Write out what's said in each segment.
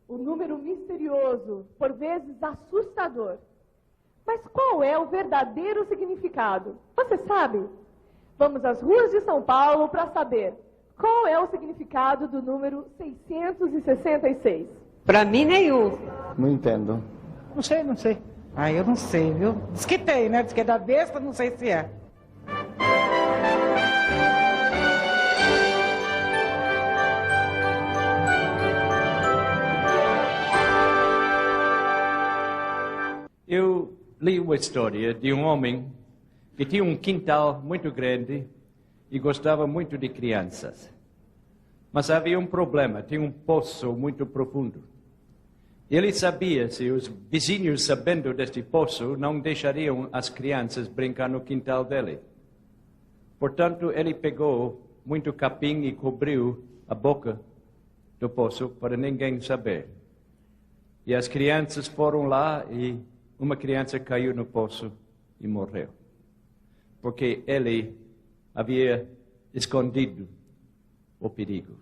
O número misterioso, por vezes assustador. Mas qual é o verdadeiro significado? Você sabe? Vamos às ruas de São Paulo para saber qual é o significado do número 666. Para mim, nenhum. Não entendo. Não sei. Ah, eu não sei, viu? Diz que tem, né? Diz que é da besta, não sei se é. Eu li uma história de um homem que tinha um quintal muito grande e gostava muito de crianças. Mas havia um problema, tinha um poço muito profundo. Ele sabia se os vizinhos, sabendo deste poço, não deixariam as crianças brincar no quintal dele. Portanto, ele pegou muito capim e cobriu a boca do poço para ninguém saber. E as crianças foram lá e uma criança caiu no poço e morreu. Porque ele havia escondido o perigo.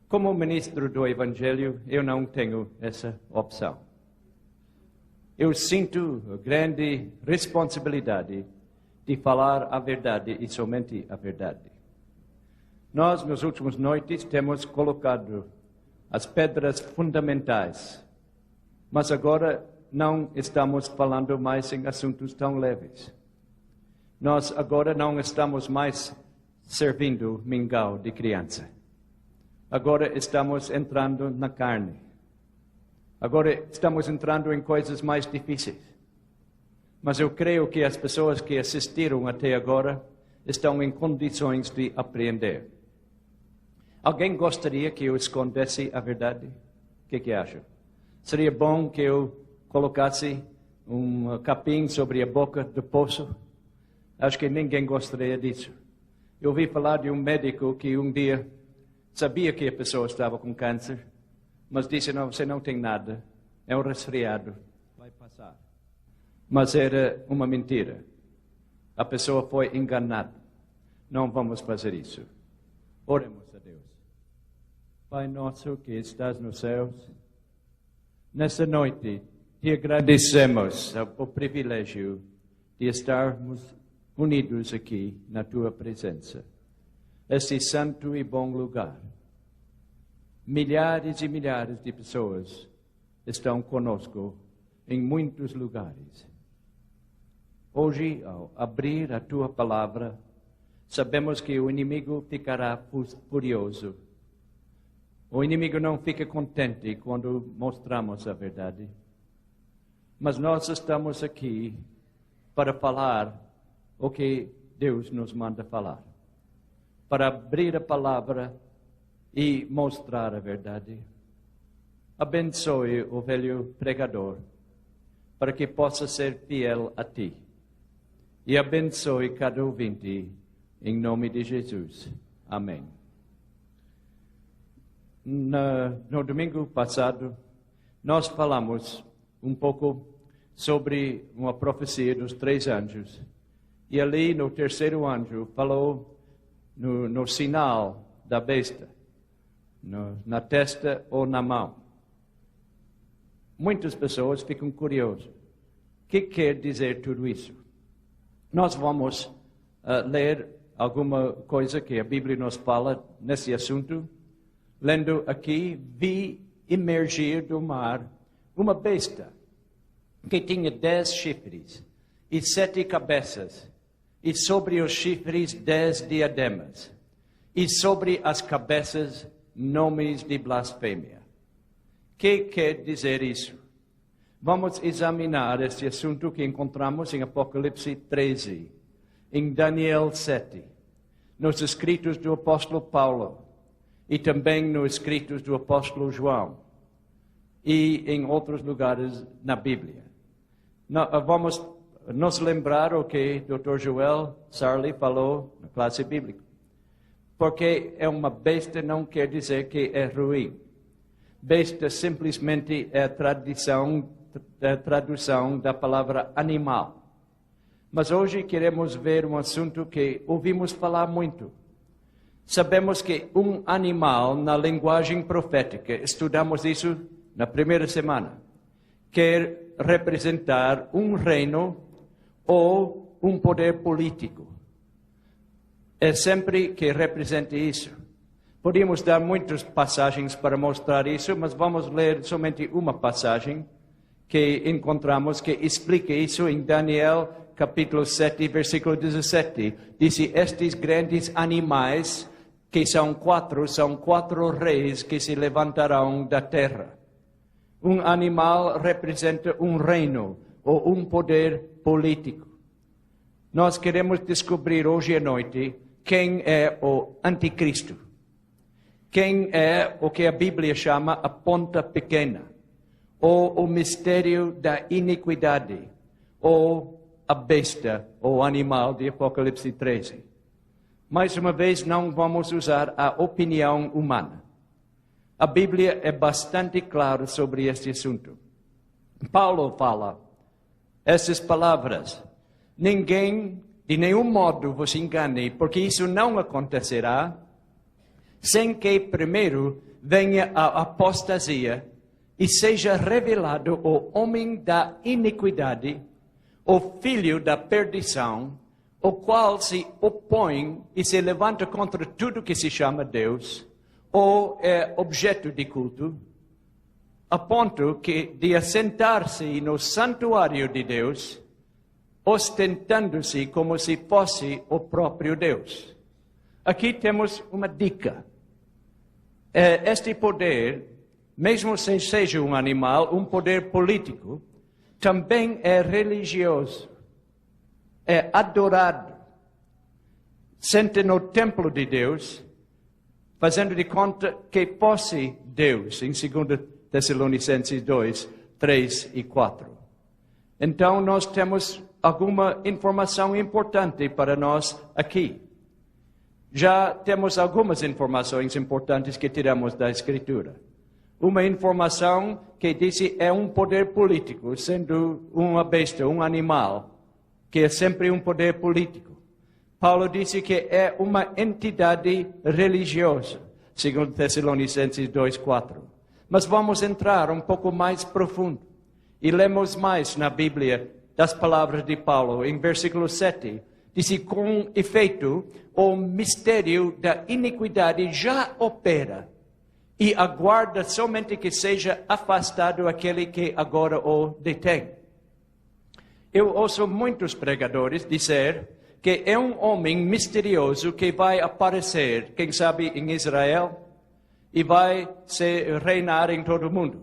Como ministro do Evangelho, eu não tenho essa opção. Eu sinto grande responsabilidade de falar a verdade e somente a verdade. Nós, nas últimas noites, temos colocado as pedras fundamentais, mas agora não estamos falando mais em assuntos tão leves. Nós agora não estamos mais servindo mingau de criança. Agora estamos entrando na carne. Agora estamos entrando em coisas mais difíceis. Mas eu creio que as pessoas que assistiram até agora estão em condições de apreender. Alguém gostaria que eu escondesse a verdade? O que acham? Seria bom que eu colocasse um capim sobre a boca do poço? Acho que ninguém gostaria disso. Eu ouvi falar de um médico que um dia sabia que a pessoa estava com câncer, mas disse, não, você não tem nada, é um resfriado, vai passar. Mas era uma mentira. A pessoa foi enganada. Não vamos fazer isso. Oremos a Deus. Pai nosso que estás nos céus, nessa noite te agradecemos o privilégio de estarmos unidos aqui na tua presença. Este santo e bom lugar. Milhares e milhares de pessoas estão conosco em muitos lugares. Hoje, ao abrir a tua palavra, sabemos que o inimigo ficará furioso. O inimigo não fica contente quando mostramos a verdade. Mas nós estamos aqui para falar o que Deus nos manda falar. Para abrir a palavra e mostrar a verdade. Abençoe o velho pregador, para que possa ser fiel a ti. E abençoe cada ouvinte, em nome de Jesus. Amém. No domingo passado, nós falamos um pouco sobre uma profecia dos 3 anjos. E ali no terceiro anjo falou no sinal da besta, na testa ou na mão. Muitas pessoas ficam curiosas. O que quer dizer tudo isso? Nós vamos ler alguma coisa que a Bíblia nos fala nesse assunto. Lendo aqui, vi emergir do mar uma besta que tinha 10 chifres e 7 cabeças, e sobre os chifres 10 diademas, e sobre as cabeças nomes de blasfêmia. O que quer dizer isso? Vamos examinar este assunto que encontramos em Apocalipse 13, em Daniel 7, nos escritos do apóstolo Paulo, e também nos escritos do apóstolo João, e em outros lugares na Bíblia. Vamos nos lembrar o que o Dr. Joel Sarli falou na classe bíblica. Porque é uma besta não quer dizer que é ruim. Besta simplesmente é a tradução da palavra animal. Mas hoje queremos ver um assunto que ouvimos falar muito. Sabemos que um animal, na linguagem profética, estudamos isso na primeira semana, quer representar um reino ou um poder político. É sempre que representa isso. Podíamos dar muitas passagens para mostrar isso, mas vamos ler somente uma passagem que encontramos que explica isso em Daniel, capítulo 7, versículo 17. Diz: estes grandes animais, que são quatro reis que se levantarão da terra. Um animal representa um reino ou um poder político. Nós queremos descobrir hoje à noite quem é o anticristo. Quem é o que a Bíblia chama a ponta pequena, ou o mistério da iniquidade, ou a besta, ou animal de Apocalipse 13. Mais uma vez, não vamos usar a opinião humana. A Bíblia é bastante clara sobre este assunto. Paulo fala essas palavras: ninguém, de nenhum modo, vos engane, porque isso não acontecerá sem que primeiro venha a apostasia e seja revelado o homem da iniquidade, o filho da perdição, o qual se opõe e se levanta contra tudo que se chama Deus, ou é objeto de culto, a ponto de assentar-se no santuário de Deus, ostentando-se como se fosse o próprio Deus. Aqui temos uma dica. Este poder, mesmo se seja um animal, um poder político, também é religioso, é adorado. Senta no templo de Deus, fazendo de conta que fosse Deus, em 2 Tessalonicenses 2, 3 e 4. Então, nós temos alguma informação importante para nós aqui. Já temos algumas informações importantes que tiramos da Escritura. Uma informação que diz que é um poder político, sendo uma besta, um animal, que é sempre um poder político. Paulo disse que é uma entidade religiosa, segundo Tessalonicenses 2:4. Mas vamos entrar um pouco mais profundo e lemos mais na Bíblia das palavras de Paulo, em versículo 7. Diz: com efeito, o mistério da iniquidade já opera e aguarda somente que seja afastado aquele que agora o detém. Eu ouço muitos pregadores dizer que é um homem misterioso que vai aparecer, quem sabe, em Israel, e vai reinar em todo o mundo.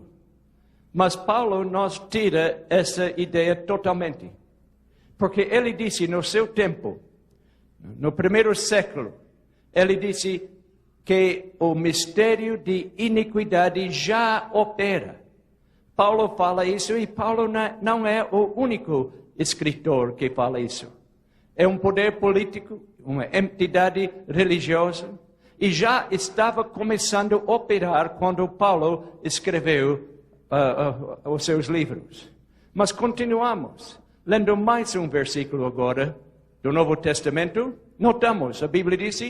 Mas Paulo nos tira essa ideia totalmente. Porque ele disse no seu tempo, no primeiro século, ele disse que o mistério de iniquidade já opera. Paulo fala isso e Paulo não é o único escritor que fala isso. É um poder político, uma entidade religiosa, e já estava começando a operar quando Paulo escreveu os seus livros. Mas continuamos. Lendo mais um versículo agora do Novo Testamento, notamos, a Bíblia diz: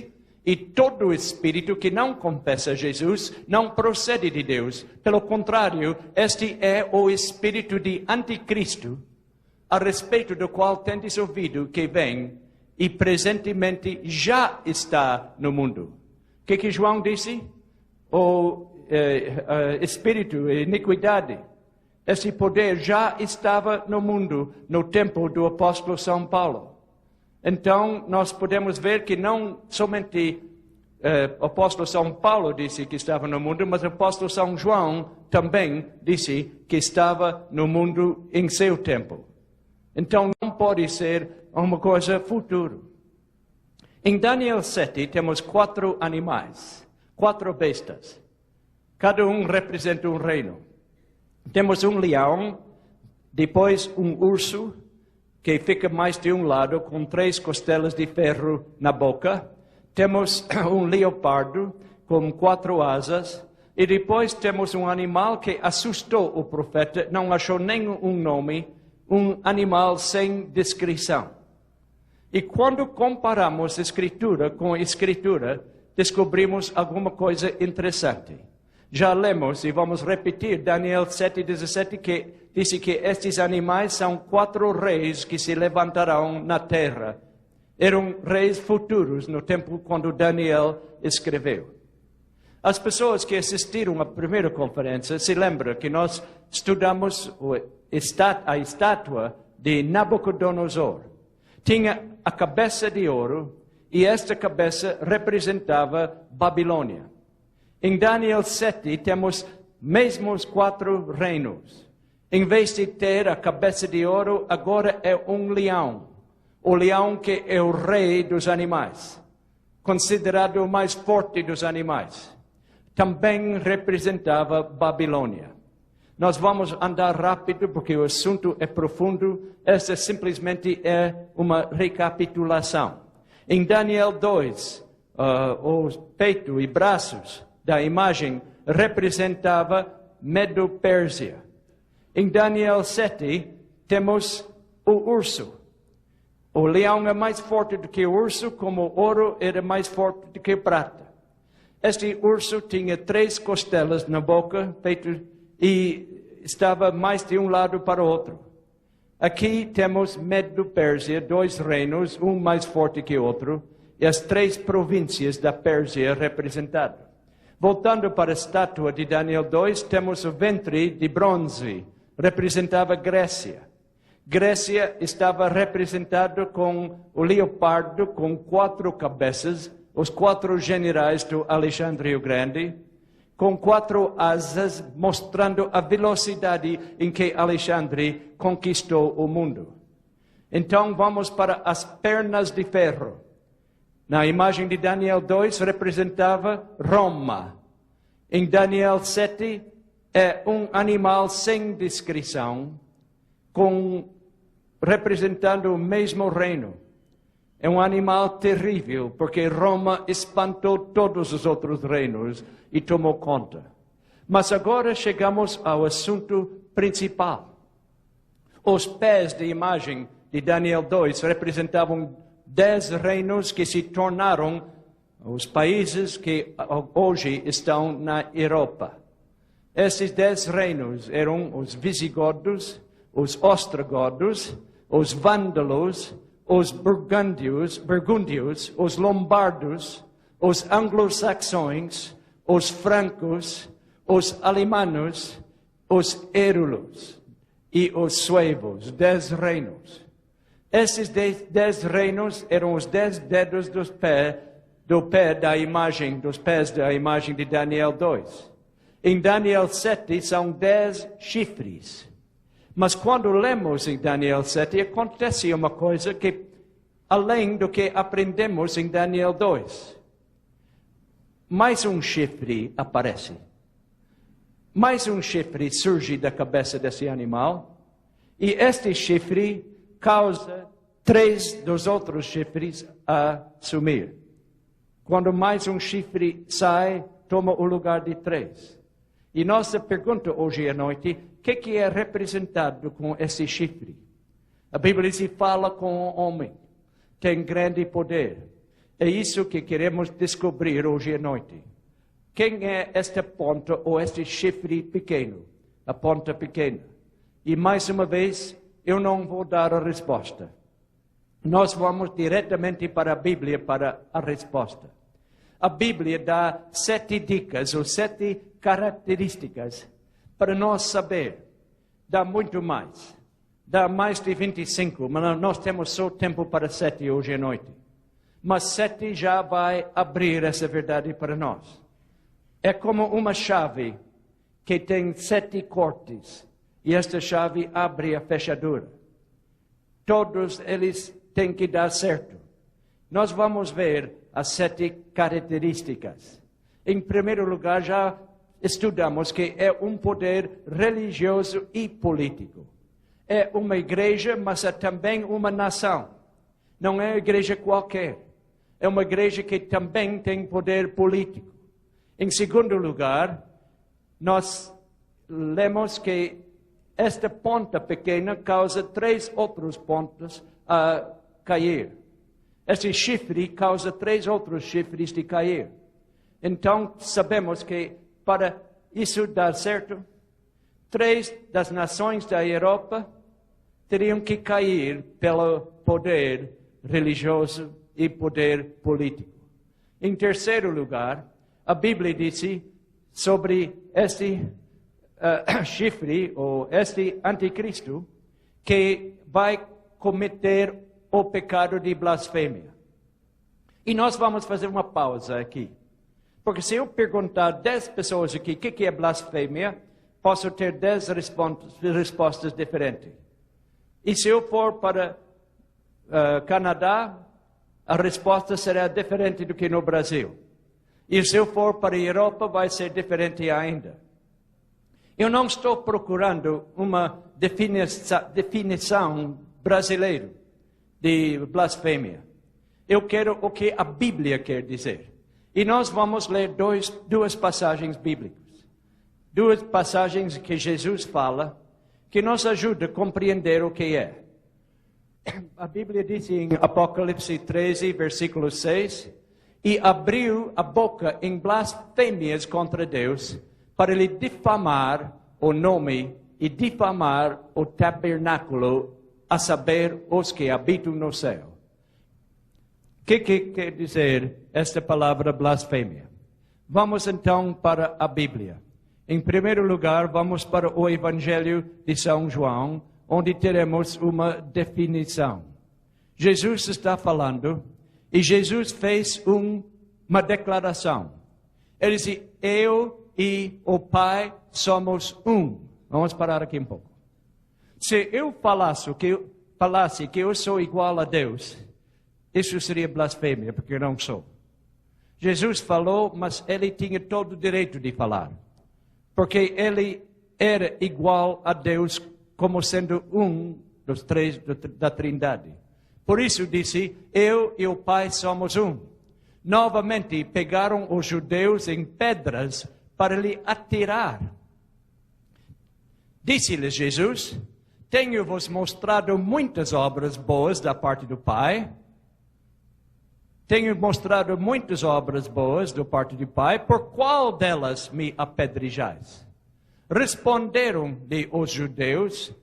e todo espírito que não confessa Jesus não procede de Deus. Pelo contrário, este é o espírito de anticristo, a respeito do qual tendes ouvido que vem e presentemente já está no mundo. O que João disse? O espírito, iniquidade. Esse poder já estava no mundo no tempo do apóstolo São Paulo. Então, nós podemos ver que não somente o apóstolo São Paulo disse que estava no mundo, mas o apóstolo São João também disse que estava no mundo em seu tempo. Então, não pode ser uma coisa futura. Em Daniel 7, temos 4 animais, 4 bestas. Cada um representa um reino. Temos um leão, depois um urso, que fica mais de um lado, com 3 costelas de ferro na boca. Temos um leopardo com 4 asas. E depois temos um animal que assustou o profeta, não achou nenhum nome, um animal sem descrição. E quando comparamos Escritura com Escritura, descobrimos alguma coisa interessante. Já lemos e vamos repetir Daniel 7:17, que disse que estes animais são 4 reis que se levantarão na terra. Eram reis futuros no tempo quando Daniel escreveu. As pessoas que assistiram à primeira conferência se lembram que nós estudamos a estátua de Nabucodonosor. Tinha a cabeça de ouro e esta cabeça representava Babilônia. Em Daniel 7 temos mesmo os 4 reinos. Em vez de ter a cabeça de ouro, agora é um leão. O leão que é o rei dos animais, considerado o mais forte dos animais. Também representava Babilônia. Nós vamos andar rápido porque o assunto é profundo. Esta simplesmente é uma recapitulação. Em Daniel 2, os peitos e braços da imagem representava Medo-Pérsia. Em Daniel 7, temos o urso. O leão é mais forte do que o urso, como o ouro era mais forte do que a prata. Este urso tinha 3 costelas na boca, e estava mais de um lado para o outro. Aqui temos Medo-Pérsia, 2 reinos, um mais forte que o outro, e as 3 províncias da Pérsia representadas. Voltando para a estátua de Daniel 2, temos o ventre de bronze, representava Grécia. Grécia estava representada com o leopardo com 4 cabeças, os 4 generais do Alexandre o Grande, com 4 asas, mostrando a velocidade em que Alexandre conquistou o mundo. Então vamos para as pernas de ferro. Na imagem de Daniel 2 representava Roma. Em Daniel 7 é um animal sem descrição, representando o mesmo reino. É um animal terrível, porque Roma espantou todos os outros reinos e tomou conta. Mas agora chegamos ao assunto principal. Os pés da imagem de Daniel 2 representavam 10 reinos que se tornaram os países que hoje estão na Europa. Esses 10 reinos eram os visigodos, os ostrogodos, os vândalos, os burgúndios, os lombardos, os anglo-saxões, os francos, os alemães, os érulos e os suevos, 10 reinos. Esses 10 reinos eram os 10 dedos dos pés da imagem de Daniel 2. Em Daniel 7 são 10 chifres. Mas quando lemos em Daniel 7, acontece uma coisa que, além do que aprendemos em Daniel 2, mais um chifre aparece. Mais um chifre surge da cabeça desse animal, e este chifre causa 3 dos outros chifres a sumir. Quando mais um chifre sai, toma o lugar de 3. E nossa pergunta hoje à noite, o que é representado com esse chifre? A Bíblia se fala com o homem, tem grande poder. É isso que queremos descobrir hoje à noite. Quem é esta ponta ou este chifre pequeno? A ponta pequena. E mais uma vez, eu não vou dar a resposta. Nós vamos diretamente para a Bíblia para a resposta. A Bíblia dá 7 dicas ou 7 características para nós saber. Dá muito mais. Dá mais de 25, mas nós temos só tempo para 7 hoje à noite. Mas 7 já vai abrir essa verdade para nós. É como uma chave que tem 7 cortes. E esta chave abre a fechadura. Todos eles têm que dar certo. Nós vamos ver as 7 características. Em primeiro lugar, já estudamos que é um poder religioso e político. é uma igreja, mas é também uma nação. Não é uma igreja qualquer. É uma igreja que também tem poder político. Em segundo lugar, nós lemos que esta ponta pequena causa 3 outros pontos a cair. Este chifre causa 3 outros chifres de cair. Então, sabemos que para isso dar certo, 3 das nações da Europa teriam que cair pelo poder religioso e poder político. Em terceiro lugar, a Bíblia disse sobre este chifre, ou este anticristo, que vai cometer o pecado de blasfêmia. E nós vamos fazer uma pausa aqui. Porque se eu perguntar 10 pessoas aqui o que é blasfêmia, posso ter 10 respostas diferentes. E se eu for para Canadá, a resposta será diferente do que no Brasil. E se eu for para a Europa, vai ser diferente ainda. Eu não estou procurando uma definição brasileira de blasfêmia. Eu quero o que a Bíblia quer dizer. E nós vamos ler duas passagens bíblicas. 2 passagens que Jesus fala, que nos ajudam a compreender o que é. A Bíblia diz em Apocalipse 13, versículo 6, e abriu a boca em blasfêmias contra Deus, para lhe difamar o nome e difamar o tabernáculo, a saber, os que habitam no céu. O que quer dizer esta palavra blasfêmia? Vamos então para a Bíblia. Em primeiro lugar, vamos para o Evangelho de São João, onde teremos uma definição. Jesus está falando e Jesus fez uma declaração. Ele disse, eu e o Pai somos um. Vamos parar aqui um pouco. Se eu falasse que eu sou igual a Deus, isso seria blasfêmia, porque eu não sou. Jesus falou, mas ele tinha todo o direito de falar. Porque ele era igual a Deus como sendo um dos 3 da Trindade. Por isso disse, eu e o Pai somos um. Novamente pegaram os judeus em pedras para lhe atirar. Disse-lhes Jesus, tenho-vos mostrado muitas obras boas da parte do Pai. Tenho mostrado muitas obras boas da parte do Pai, por qual delas me apedrejais? Responderam-lhe os judeus,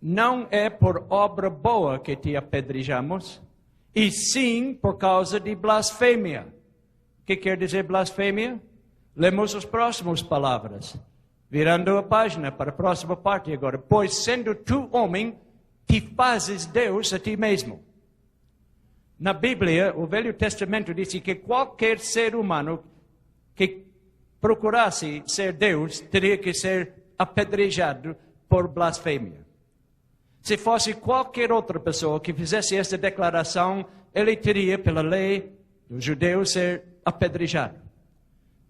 não é por obra boa que te apedrejamos, e sim por causa de blasfêmia. O que quer dizer blasfêmia? Lemos as próximas palavras. Virando a página para a próxima parte agora. Pois sendo tu homem, te fazes Deus a ti mesmo. Na Bíblia, o Velho Testamento diz que qualquer ser humano que procurasse ser Deus, teria que ser apedrejado por blasfêmia. Se fosse qualquer outra pessoa que fizesse esta declaração, ele teria, pela lei dos judeus, ser apedrejado.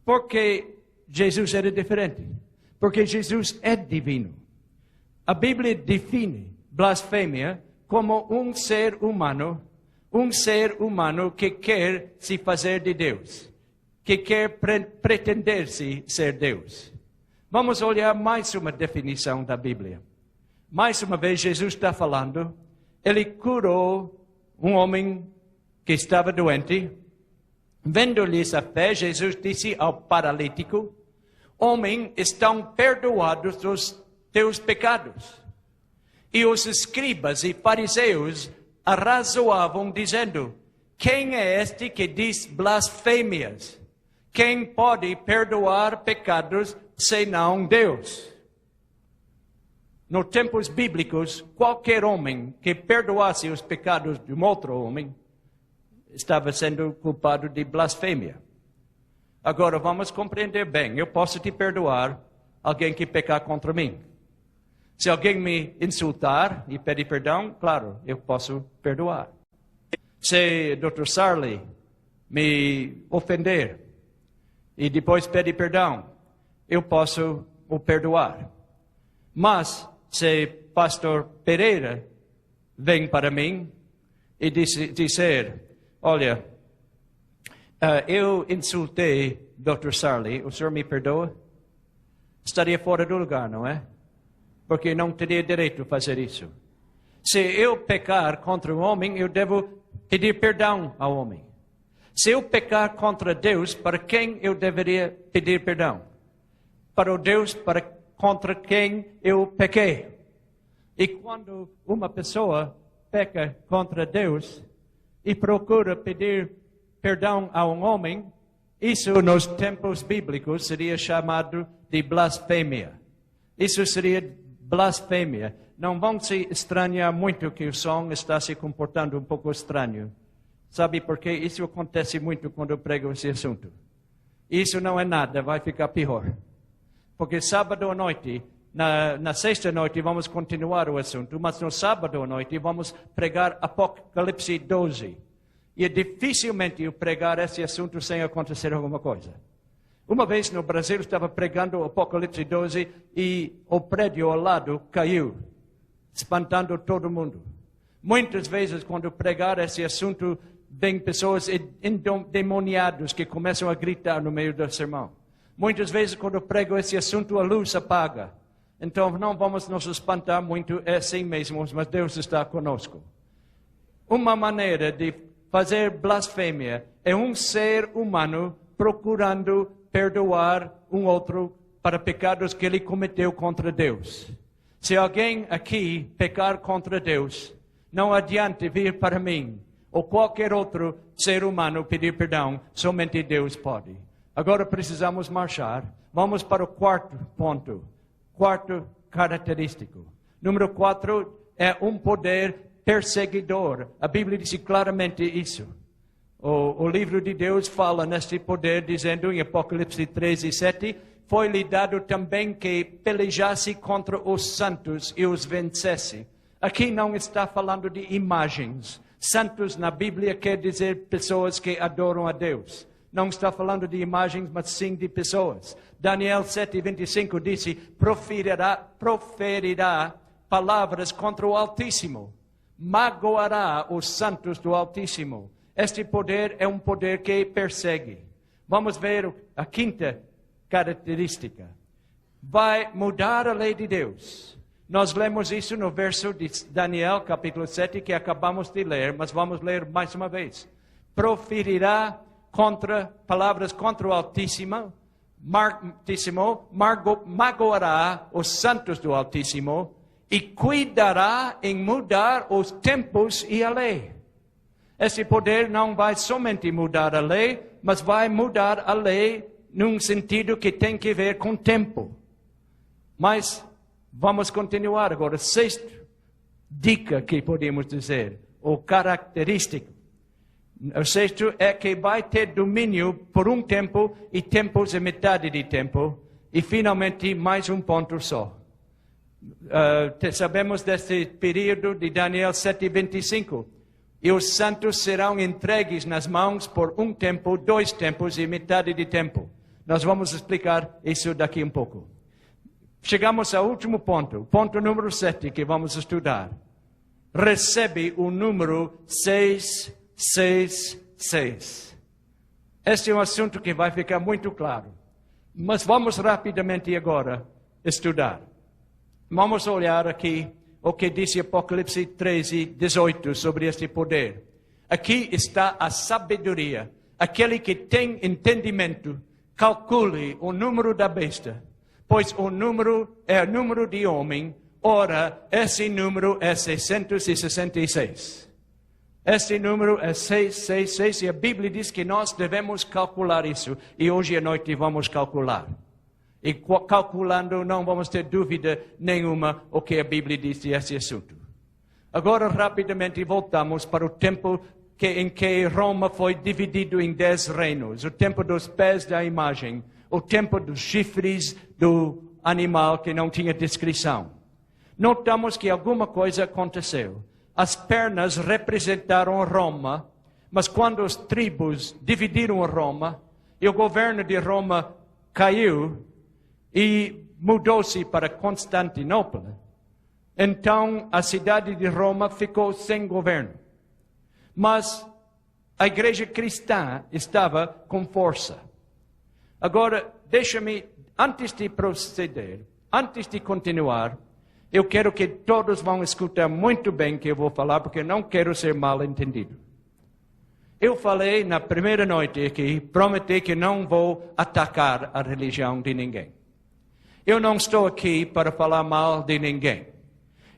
Porque Jesus era diferente. Porque Jesus é divino. A Bíblia define blasfêmia como um ser humano que quer se fazer de Deus, que quer pretender-se ser Deus. Vamos olhar mais uma definição da Bíblia. Mais uma vez, Jesus está falando, ele curou um homem que estava doente. Vendo-lhes a fé, Jesus disse ao paralítico, homem, estão perdoados os teus pecados. E os escribas e fariseus arrazoavam, dizendo, quem é este que diz blasfêmias? Quem pode perdoar pecados senão Deus? Nos tempos bíblicos, qualquer homem que perdoasse os pecados de um outro homem estava sendo culpado de blasfêmia. Agora vamos compreender bem. Eu posso te perdoar alguém que pecar contra mim. Se alguém me insultar e pedir perdão, claro, eu posso perdoar. Se Dr. Sarley me ofender e depois pedir perdão, eu posso o perdoar. Mas se pastor Pereira vem para mim e dizer, olha, eu insultei Dr. Sarli, o senhor me perdoa? Estaria fora do lugar, não é? Porque não teria direito a fazer isso. Se eu pecar contra um homem, eu devo pedir perdão ao homem. Se eu pecar contra Deus, para quem eu deveria pedir perdão? Para o Deus contra quem eu pequei. E quando uma pessoa peca contra Deus e procura pedir perdão a um homem, isso nos tempos bíblicos seria chamado de blasfêmia. Isso seria blasfêmia. Não vão se estranhar muito que o som está se comportando um pouco estranho. Sabe por quê? Isso acontece muito quando eu prego esse assunto. Isso não é nada, vai ficar pior. Porque sábado à noite, na sexta noite, vamos continuar o assunto, mas no sábado à noite vamos pregar Apocalipse 12. E é dificilmente eu pregar esse assunto sem acontecer alguma coisa. Uma vez no Brasil estava pregando Apocalipse 12 e o prédio ao lado caiu, espantando todo mundo. Muitas vezes quando pregar esse assunto, vem pessoas endemoniadas que começam a gritar no meio do sermão. Muitas vezes quando prego esse assunto, a luz apaga. Então não vamos nos espantar muito, é assim mesmo, mas Deus está conosco. Uma maneira de fazer blasfêmia é um ser humano procurando perdoar um outro para pecados que ele cometeu contra Deus. Se alguém aqui pecar contra Deus, não adianta vir para mim ou qualquer outro ser humano pedir perdão, somente Deus pode. Agora precisamos marchar. Vamos para o quarto ponto, quarto característico. Número 4 é um poder perseguidor. A Bíblia diz claramente isso. O livro de Deus fala neste poder, dizendo em Apocalipse 13:7, foi-lhe dado também que pelejasse contra os santos e os vencesse. Aqui não está falando de imagens. Santos na Bíblia quer dizer pessoas que adoram a Deus. Não está falando de imagens, mas sim de pessoas. Daniel 7:25 disse, proferirá palavras contra o Altíssimo. Magoará os santos do Altíssimo. Este poder é um poder que persegue. Vamos ver a quinta característica. Vai mudar a lei de Deus. Nós lemos isso no verso de Daniel, capítulo 7, que acabamos de ler, mas vamos ler mais uma vez. Proferirá palavras contra o Altíssimo, magoará os santos do Altíssimo e cuidará em mudar os tempos e a lei. Esse poder não vai somente mudar a lei, mas vai mudar a lei num sentido que tem que ver com o tempo. Mas vamos continuar agora. Sexta dica que podemos dizer, ou característica. O sexto é que vai ter domínio por um tempo e tempos e metade de tempo. E finalmente mais um ponto só. Sabemos deste período de Daniel 7:25. E os santos serão entregues nas mãos por um tempo, 2 tempos e metade de tempo. Nós vamos explicar isso daqui um pouco. Chegamos ao último ponto, ponto número 7 que vamos estudar. Recebe o número 666. Este é um assunto que vai ficar muito claro. Mas vamos rapidamente agora estudar. Vamos olhar aqui o que disse Apocalipse 13:18 sobre este poder. Aqui está a sabedoria. Aquele que tem entendimento, calcule o número da besta, pois o número é o número de homem, ora, esse número é 666. Esse número é 666 e a Bíblia diz que nós devemos calcular isso. E hoje à noite vamos calcular. E calculando, não vamos ter dúvida nenhuma o que a Bíblia diz desse assunto. Agora, rapidamente, voltamos para o tempo em que Roma foi dividido em 10 reinos. O tempo dos pés da imagem. O tempo dos chifres do animal que não tinha descrição. Notamos que alguma coisa aconteceu. As pernas representaram Roma, mas quando as tribos dividiram Roma, e o governo de Roma caiu, e mudou-se para Constantinopla. Então, a cidade de Roma ficou sem governo. Mas a igreja cristã estava com força. Agora, deixa-me, antes de proceder, antes de continuar, eu quero que todos vão escutar muito bem o que eu vou falar, porque eu não quero ser mal entendido. Eu falei na primeira noite aqui, prometi que não vou atacar a religião de ninguém. Eu não estou aqui para falar mal de ninguém.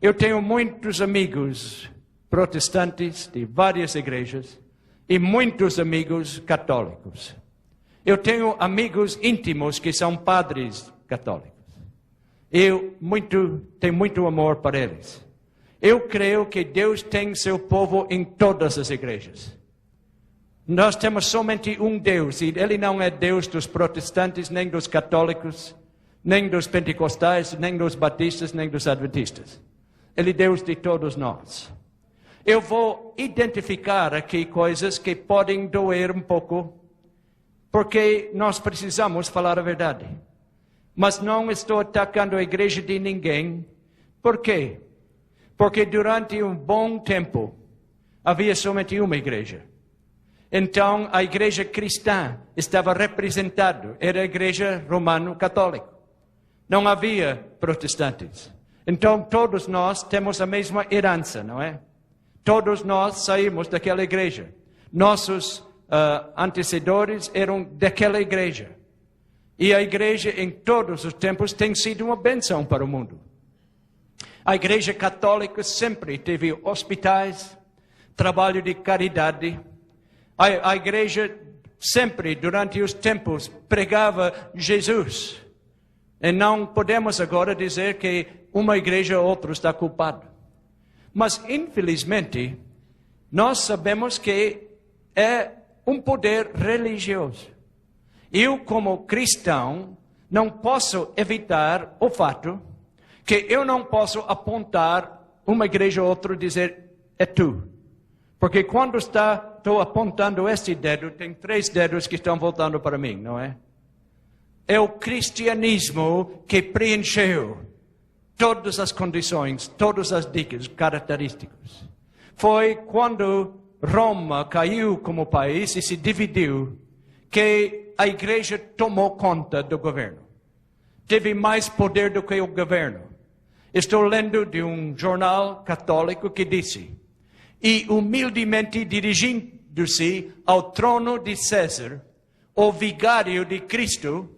Eu tenho muitos amigos protestantes de várias igrejas e muitos amigos católicos. Eu tenho amigos íntimos que são padres católicos. Eu tenho muito amor para eles. Eu creio que Deus tem seu povo em todas as igrejas. Nós temos somente um Deus, e Ele não é Deus dos protestantes, nem dos católicos, nem dos pentecostais, nem dos batistas, nem dos adventistas. Ele é Deus de todos nós. Eu vou identificar aqui coisas que podem doer um pouco, porque nós precisamos falar a verdade. Mas não estou atacando a igreja de ninguém. Por quê? Porque durante um bom tempo havia somente uma igreja. Então a igreja cristã estava representada, era a igreja romano-católica. Não havia protestantes. Então todos nós temos a mesma herança, não é? Todos nós saímos daquela igreja. Nossos antecessores eram daquela igreja. E a igreja em todos os tempos tem sido uma bênção para o mundo. A igreja católica sempre teve hospitais, trabalho de caridade. A igreja sempre, durante os tempos, pregava Jesus. E não podemos agora dizer que uma igreja ou outra está culpada. Mas, infelizmente, nós sabemos que é um poder religioso. Eu, como cristão, não posso evitar o fato que eu não posso apontar uma igreja ou outra e dizer, é tu. Porque quando estou apontando este dedo, tem 3 dedos que estão voltando para mim, não é? É o cristianismo que preencheu todas as condições, todas as dicas, características. Foi quando Roma caiu como país e se dividiu que a igreja tomou conta do governo. Teve mais poder do que o governo. Estou lendo de um jornal católico que disse, e humildemente dirigindo-se ao trono de César, o vigário de Cristo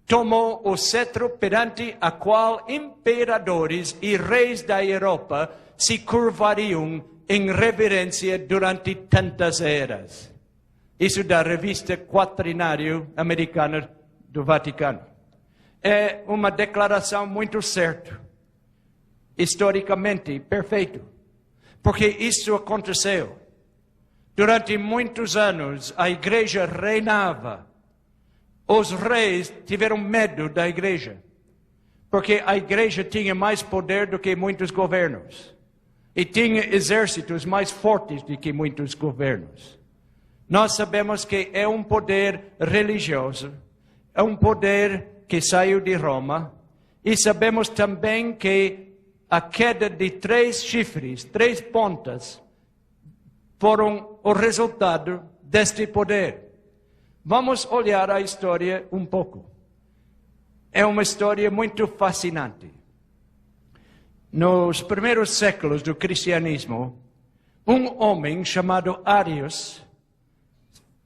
tomou o cetro perante a qual imperadores e reis da Europa se curvariam em reverência durante tantas eras. Isso da revista Quaternário Americana do Vaticano. É uma declaração muito certa, historicamente perfeito, porque isso aconteceu. Durante muitos anos a igreja reinava. Os reis tiveram medo da igreja, porque a igreja tinha mais poder do que muitos governos. E tinha exércitos mais fortes do que muitos governos. Nós sabemos que é um poder religioso, é um poder que saiu de Roma, e sabemos também que a queda de 3 chifres, 3 pontas, foram o resultado deste poder. Vamos olhar a história um pouco. É uma história muito fascinante. Nos primeiros séculos do cristianismo, um homem chamado Arius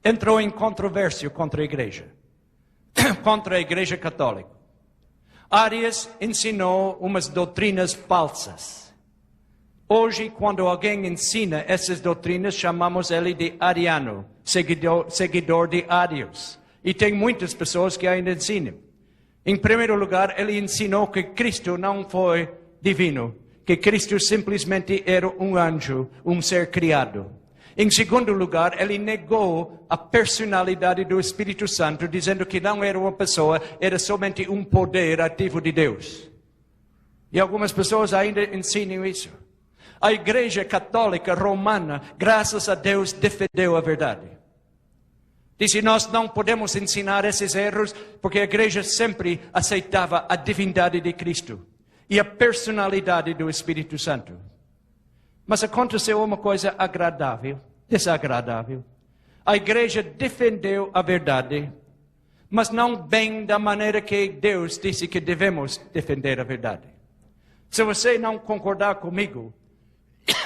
entrou em controvérsia contra a igreja católica. Arius ensinou umas doutrinas falsas. Hoje, quando alguém ensina essas doutrinas, chamamos ele de ariano, seguidor de Arius. E tem muitas pessoas que ainda ensinam. Em primeiro lugar, ele ensinou que Cristo não foi divino, que Cristo simplesmente era um anjo, um ser criado. Em segundo lugar, ele negou a personalidade do Espírito Santo, dizendo que não era uma pessoa, era somente um poder ativo de Deus. E algumas pessoas ainda ensinam isso. A Igreja Católica Romana, graças a Deus, defendeu a verdade. Disse, nós não podemos ensinar esses erros, porque a Igreja sempre aceitava a divindade de Cristo. e a personalidade do Espírito Santo. Mas aconteceu uma coisa desagradável. A igreja defendeu a verdade, mas não bem da maneira que Deus disse que devemos defender a verdade. Se você não concordar comigo,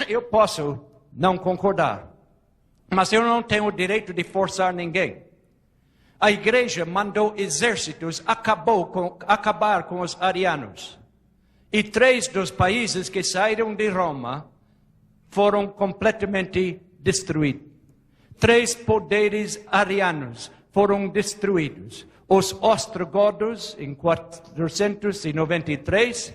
eu posso não concordar, mas eu não tenho o direito de forçar ninguém. A igreja mandou exércitos acabar com os arianos. E 3 dos países que saíram de Roma foram completamente destruídos. 3 poderes arianos foram destruídos. Os ostrogodos em 493,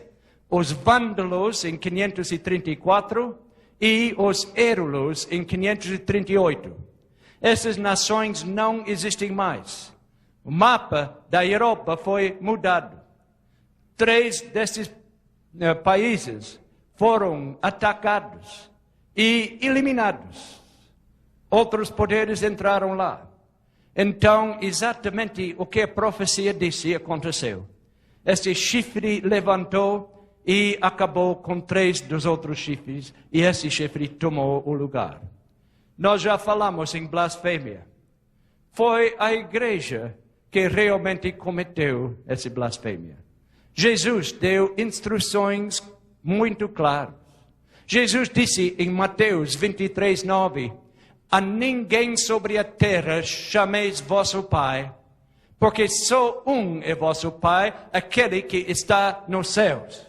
os vândalos em 534 e os érulos em 538. Essas nações não existem mais. O mapa da Europa foi mudado. 3 desses países foram atacados e eliminados. Outros poderes entraram lá. Então, exatamente o que a profecia disse aconteceu. Este chifre levantou e acabou com 3 dos outros chifres, e esse chifre tomou o lugar. Nós já falamos em blasfêmia. Foi a igreja que realmente cometeu essa blasfêmia. Jesus deu instruções muito claras. Jesus disse em Mateus 23:9, a ninguém sobre a terra chameis vosso Pai, porque só um é vosso Pai, aquele que está nos céus.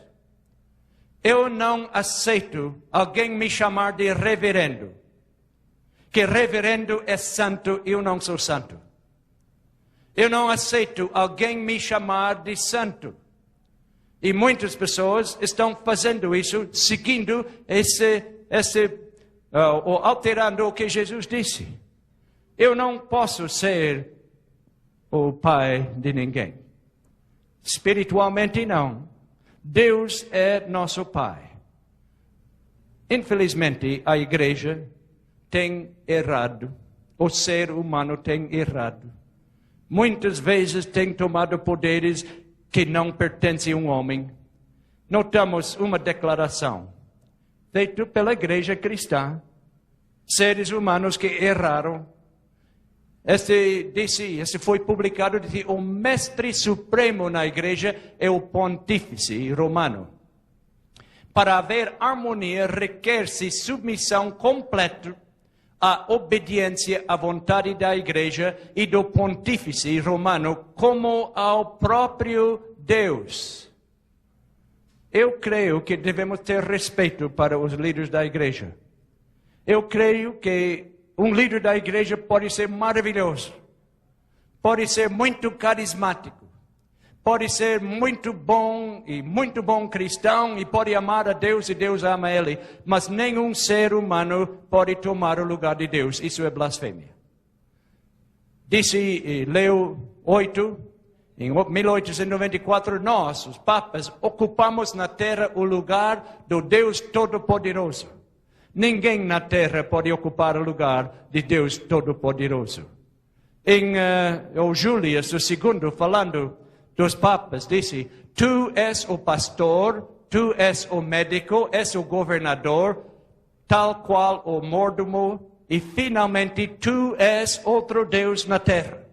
Eu não aceito alguém me chamar de reverendo, que reverendo é santo e eu não sou santo. Eu não aceito alguém me chamar de santo. E muitas pessoas estão fazendo isso, seguindo ou alterando o que Jesus disse. Eu não posso ser o pai de ninguém. Espiritualmente não. Deus é nosso pai. Infelizmente, a igreja tem errado. O ser humano tem errado. Muitas vezes tem tomado poderes que não pertencem a um homem. Notamos uma declaração feita pela igreja cristã. Seres humanos que erraram. Esse foi publicado, disse, o mestre supremo na igreja é o pontífice romano. Para haver harmonia, requer-se submissão completa à obediência à vontade da igreja e do pontífice romano como ao próprio Deus. Eu creio que devemos ter respeito para os líderes da igreja. Eu creio que um líder da igreja pode ser maravilhoso, pode ser muito carismático, pode ser muito bom cristão e pode amar a Deus e Deus ama ele, mas nenhum ser humano pode tomar o lugar de Deus. Isso é blasfêmia. Disse Leo 8, em 1894, nós, os papas, ocupamos na terra o lugar do Deus Todo-Poderoso. Ninguém na terra pode ocupar o lugar de Deus Todo-Poderoso. O Julius II, falando dos papas, disse, tu és o pastor, tu és o médico, és o governador, tal qual o mordomo, e finalmente tu és outro Deus na terra.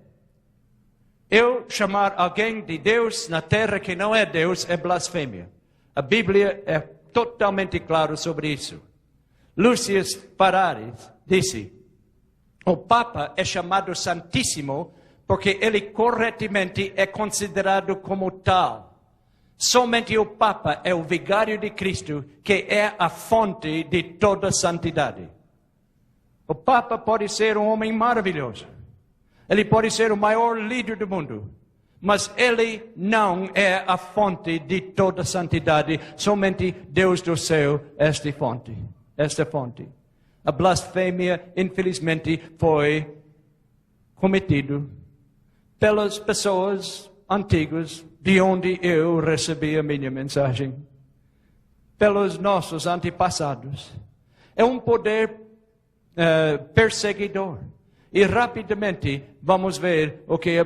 Eu chamar alguém de Deus na terra que não é Deus é blasfêmia. A Bíblia é totalmente clara sobre isso. Lucius Parares disse, o Papa é chamado Santíssimo porque ele corretamente é considerado como tal. Somente o Papa é o vigário de Cristo, que é a fonte de toda santidade. O Papa pode ser um homem maravilhoso. Ele pode ser o maior líder do mundo. Mas ele não é a fonte de toda santidade. Somente Deus do céu é esta fonte. A blasfêmia, infelizmente, foi cometido pelas pessoas antigas de onde eu recebi a minha mensagem. Pelos nossos antepassados. É um poder perseguidor. E rapidamente vamos ver o que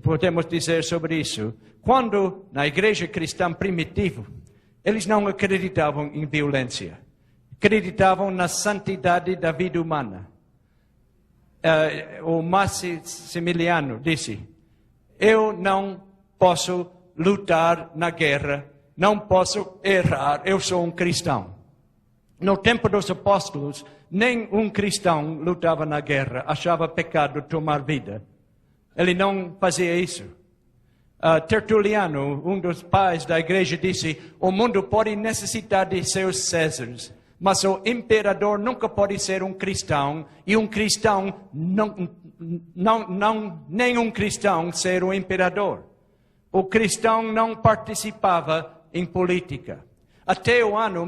podemos dizer sobre isso. Quando na igreja cristã primitiva, Eles não acreditavam em violência. Acreditavam na santidade da vida humana. O Maximiliano disse, eu não posso lutar na guerra, não posso errar, eu sou um cristão. No tempo dos apóstolos, nem um cristão lutava na guerra, achava pecado tomar vida. Ele não fazia isso. Tertuliano, um dos pais da igreja, disse, o mundo pode necessitar de seus Césares, mas o imperador nunca pode ser um cristão, e um cristão, nenhum cristão ser um imperador. O cristão não participava em política. Até o ano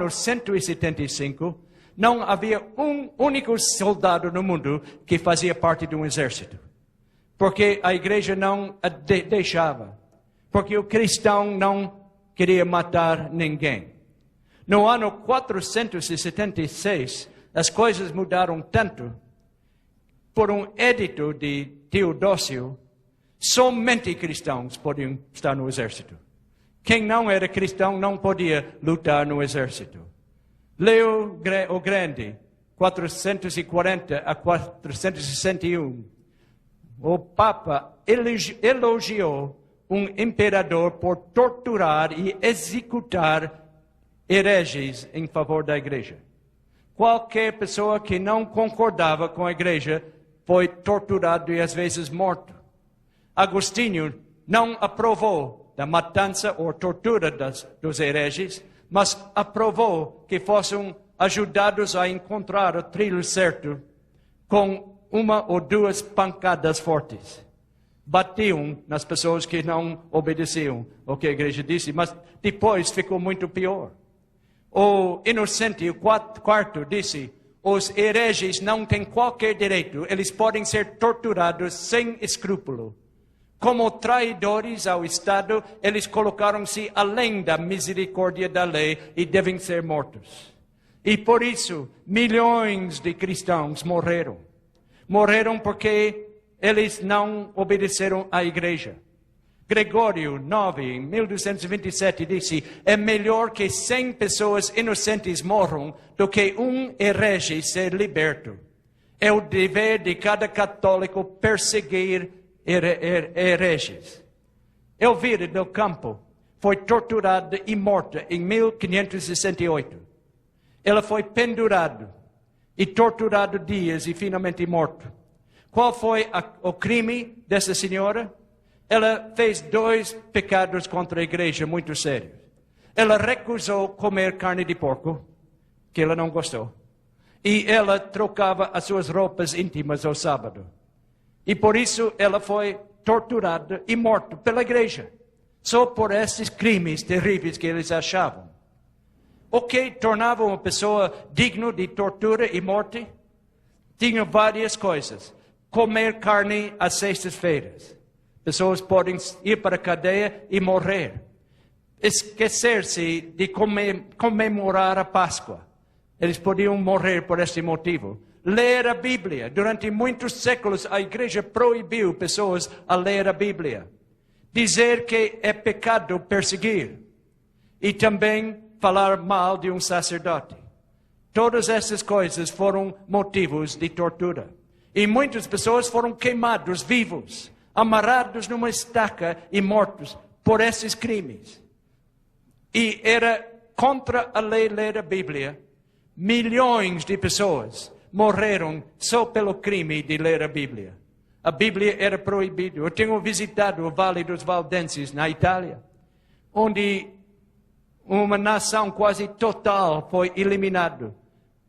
175, não havia um único soldado no mundo que fazia parte de um exército. Porque a igreja não a deixava. Porque o cristão não queria matar ninguém. No ano 476, as coisas mudaram tanto. Por um edito de Teodósio, somente cristãos podiam estar no exército. Quem não era cristão não podia lutar no exército. Leo o Grande, 440 a 461, o Papa elogiou um imperador por torturar e executar hereges em favor da igreja. Qualquer pessoa que não concordava com a igreja foi torturado e às vezes morto. Agostinho não aprovou da matança ou tortura dos hereges, mas aprovou que fossem ajudados a encontrar o trilho certo com uma ou duas pancadas fortes. Batiam nas pessoas que não obedeciam o que a igreja disse, mas depois ficou muito pior. O Inocente IV disse, os hereges não têm qualquer direito, eles podem ser torturados sem escrúpulo. Como traidores ao Estado, eles colocaram-se além da misericórdia da lei e devem ser mortos. E por isso, milhões de cristãos morreram. Morreram porque eles não obedeceram à igreja. Gregório IX, em 1227, disse, é melhor que 100 pessoas inocentes morram do que um herege ser liberto. É o dever de cada católico perseguir hereges. Elvira del Campo foi torturada e morta em 1568. Ela foi pendurada e torturada dias e finalmente morta. Qual foi o crime dessa senhora? Ela fez 2 pecados contra a igreja muito sérios. Ela recusou comer carne de porco, que ela não gostou. E ela trocava as suas roupas íntimas ao sábado. E por isso ela foi torturada e morta pela igreja. Só por esses crimes terríveis que eles achavam. O que tornava uma pessoa digna de tortura e morte? Tinha várias coisas. Comer carne às sextas-feiras. Pessoas podem ir para a cadeia e morrer. Esquecer-se de comemorar a Páscoa. Eles podiam morrer por esse motivo. Ler a Bíblia. Durante muitos séculos, a igreja proibiu pessoas a ler a Bíblia. Dizer que é pecado perseguir. E também falar mal de um sacerdote. Todas essas coisas foram motivos de tortura. E muitas pessoas foram queimados vivos, amarrados numa estaca e mortos por esses crimes. E era contra a lei ler a Bíblia. Milhões de pessoas morreram só pelo crime de ler a Bíblia. A Bíblia era proibida. Eu tenho visitado o Vale dos Valdenses, na Itália, onde uma nação quase total foi eliminada.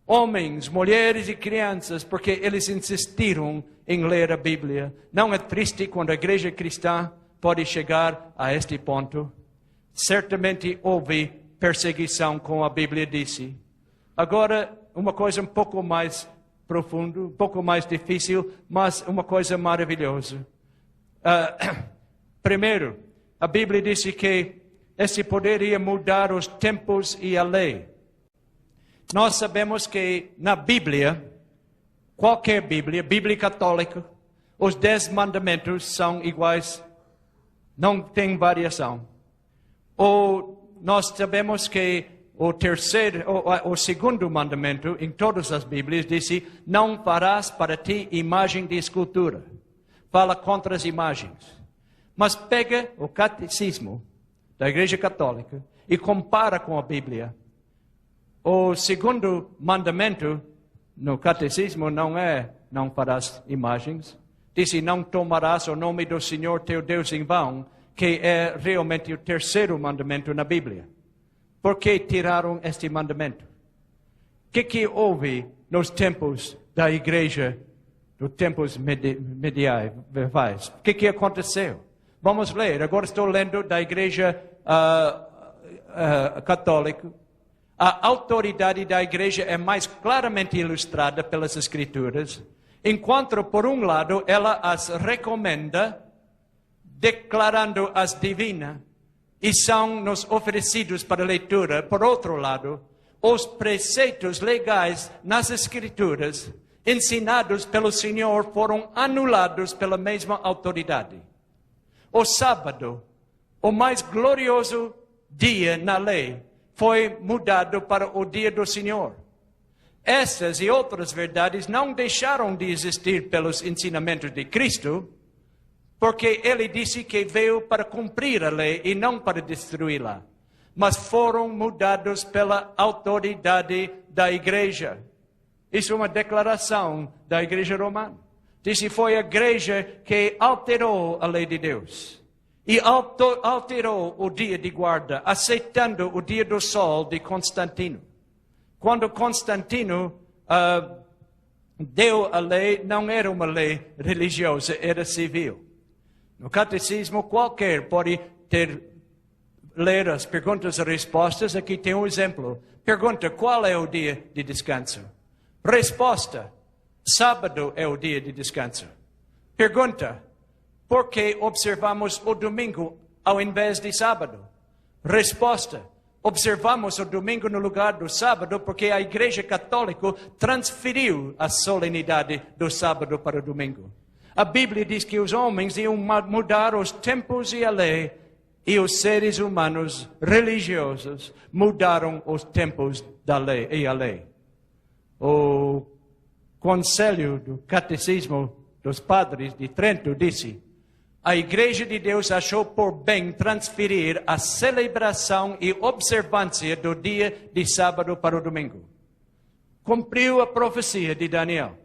Homens, mulheres e crianças, porque eles insistiram em ler a Bíblia. Não é triste quando a igreja cristã pode chegar a este ponto? Certamente houve perseguição, como a Bíblia disse. Agora, uma coisa um pouco mais profunda, um pouco mais difícil, mas uma coisa maravilhosa. Primeiro, a Bíblia disse que esse poderia mudar os tempos e a lei. Nós sabemos que na Bíblia, qualquer Bíblia, Bíblia católica, os 10 mandamentos são iguais, não tem variação. Ou nós sabemos que o segundo mandamento em todas as Bíblias diz: não farás para ti imagem de escultura. Fala contra as imagens. Mas pega o catecismo da Igreja Católica e compara com a Bíblia. O segundo mandamento no catecismo não é não farás imagens. Diz: não tomarás o nome do Senhor teu Deus em vão, que é realmente o terceiro mandamento na Bíblia. Por que tiraram este mandamento? O que houve nos tempos da igreja, dos tempos medievais? O que aconteceu? Vamos ler. Agora estou lendo da igreja católica. A autoridade da igreja é mais claramente ilustrada pelas Escrituras, enquanto, por um lado, ela as recomenda, declarando-as divinas, e são-nos oferecidos para leitura. Por outro lado, os preceitos legais nas Escrituras, ensinados pelo Senhor, foram anulados pela mesma autoridade. O sábado, o mais glorioso dia na lei, foi mudado para o dia do Senhor. Essas e outras verdades não deixaram de existir pelos ensinamentos de Cristo, porque ele disse que veio para cumprir a lei e não para destruí-la. Mas foram mudados pela autoridade da igreja. Isso é uma declaração da igreja romana. Diz que foi a igreja que alterou a lei de Deus. E alterou o dia de guarda, aceitando o dia do sol de Constantino. Quando Constantino deu a lei, não era uma lei religiosa, era civil. No catecismo, qualquer pode ler as perguntas e respostas. Aqui tem um exemplo. Pergunta: qual é o dia de descanso? Resposta: sábado é o dia de descanso. Pergunta: por que observamos o domingo ao invés de sábado? Resposta: observamos o domingo no lugar do sábado porque a Igreja Católica transferiu a solenidade do sábado para o domingo. A Bíblia diz que os homens iam mudar os tempos e a lei, e os seres humanos religiosos mudaram os tempos da lei e a lei. O Conselho do Catecismo dos Padres de Trento disse: a Igreja de Deus achou por bem transferir a celebração e observância do dia de sábado para o domingo. Cumpriu a profecia de Daniel.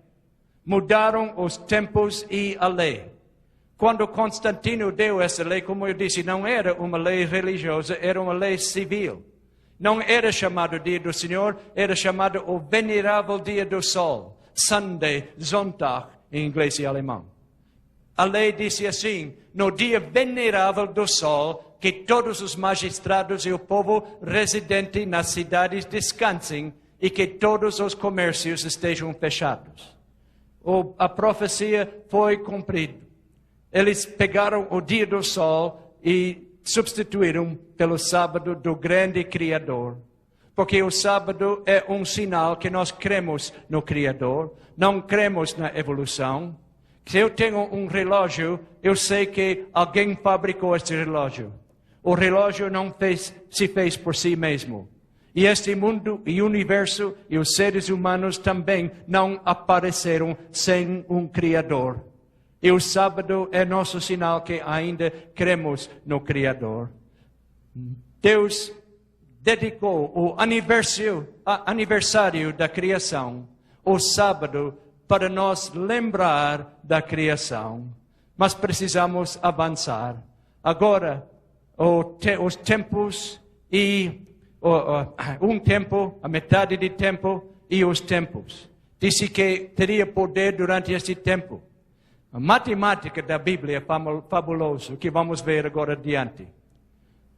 Mudaram os tempos e a lei. Quando Constantino deu essa lei, como eu disse, não era uma lei religiosa, era uma lei civil. Não era chamado Dia do Senhor, era chamado o Venerável Dia do Sol. Sunday, Sonntag, em inglês e alemão. A lei disse assim: no dia venerável do sol, que todos os magistrados e o povo residente nas cidades descansem e que todos os comércios estejam fechados. A profecia foi cumprida. Eles pegaram o dia do sol e substituíram pelo sábado do grande Criador. Porque o sábado é um sinal que nós cremos no Criador, não cremos na evolução. Se eu tenho um relógio, eu sei que alguém fabricou este relógio. O relógio não se fez por si mesmo. E este mundo e universo e os seres humanos também não apareceram sem um Criador. E o sábado é nosso sinal que ainda cremos no Criador. Deus dedicou o aniversário da criação, o sábado, para nos lembrar da criação. Mas precisamos avançar. Agora, os tempos e um tempo, a metade de tempo e os tempos. Disse que teria poder durante este tempo. A matemática da Bíblia é fabulosa, que vamos ver agora adiante.